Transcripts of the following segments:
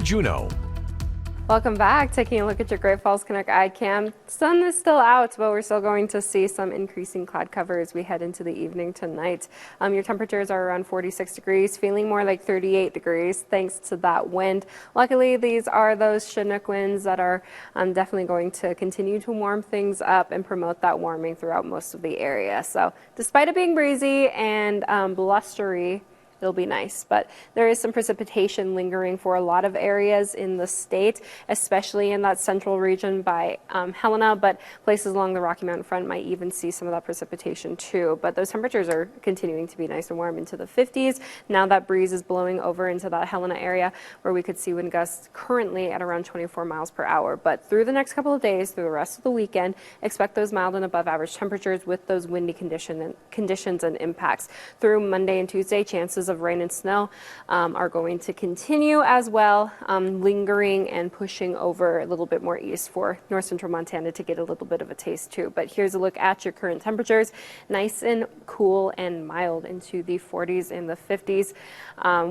Juneau. Welcome back. Taking a look at your Great Falls Canuck iCam. Sun is still out, but we're still going to see some increasing cloud cover as we head into the evening tonight. Your temperatures are around 46 degrees, feeling more like 38 degrees thanks to that wind. Luckily, these are those Chinook winds that are definitely going to continue to warm things up and promote that warming throughout most of the area. So despite it being breezy and blustery, it'll be nice, but there is some precipitation lingering for a lot of areas in the state, especially in that central region by Helena, but places along the Rocky Mountain front might even see some of that precipitation too. But those temperatures are continuing to be nice and warm into the 50s. Now that breeze is blowing over into that Helena area where we could see wind gusts currently at around 24 miles per hour. But through the next couple of days, through the rest of the weekend, expect those mild and above average temperatures with those windy conditions and impacts. Through Monday and Tuesday, chances of rain and snow are going to continue as well, lingering and pushing over a little bit more east for north central Montana to get a little bit of a taste too. But here's a look at your current temperatures. Nice and cool and mild into the 40s and the 50s.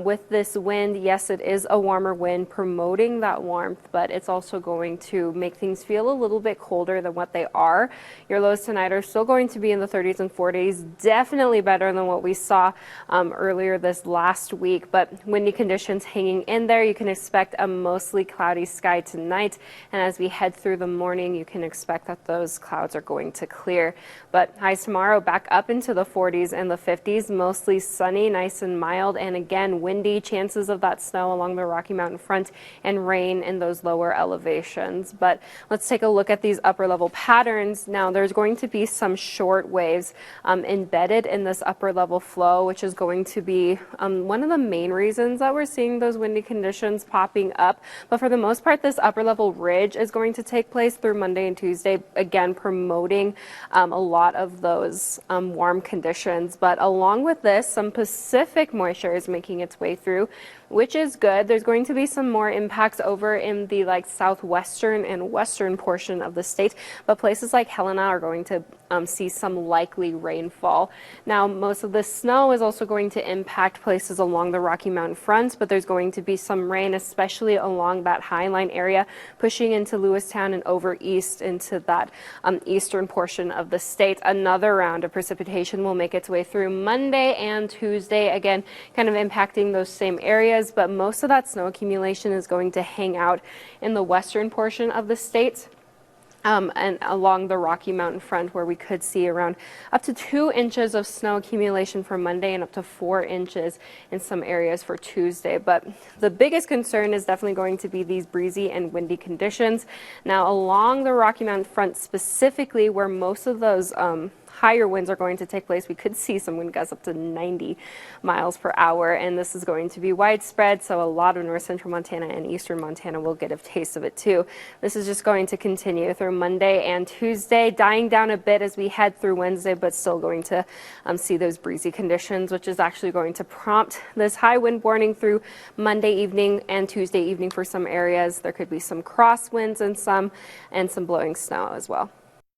With this wind, yes, it is a warmer wind promoting that warmth, but it's also going to make things feel a little bit colder than what they are. Your lows tonight are still going to be in the 30s and 40s, definitely better than what we saw earlier this last week, but windy conditions hanging in there. You can expect a mostly cloudy sky tonight, and as we head through the morning, you can expect that those clouds are going to clear. But highs tomorrow back up into the 40s and the 50s, mostly sunny, nice and mild, and again windy, chances of that snow along the Rocky Mountain front and rain in those lower elevations. But let's take a look at these upper level patterns. Now there's going to be some short waves embedded in this upper level flow, which is going to be one of the main reasons that we're seeing those windy conditions popping up. But for the most part, this upper level ridge is going to take place through Monday and Tuesday, again promoting a lot of those warm conditions. But along with this, some Pacific moisture is making its way through, which is good. There's going to be some more impacts over in the southwestern and western portion of the state, but places like Helena are going to see some likely rainfall. Now, most of the snow is also going to impact places along the Rocky Mountain front, but there's going to be some rain, especially along that Highline area, pushing into Lewistown and over east into that eastern portion of the state. Another round of precipitation will make its way through Monday and Tuesday, again, kind of impacting those same areas, but most of that snow accumulation is going to hang out in the western portion of the state. And along the Rocky Mountain front, where we could see around up to 2 inches of snow accumulation for Monday and up to 4 inches in some areas for Tuesday. But the biggest concern is definitely going to be these breezy and windy conditions. Now, along the Rocky Mountain front specifically, where most of those higher winds are going to take place, we could see some wind gusts up to 90 miles per hour, and this is going to be widespread, so a lot of north central Montana and eastern Montana will get a taste of it too. This is just going to continue through Monday and Tuesday, dying down a bit as we head through Wednesday, but still going to see those breezy conditions, which is actually going to prompt this high wind warning through Monday evening and Tuesday evening for some areas. There could be some crosswinds and some blowing snow as well.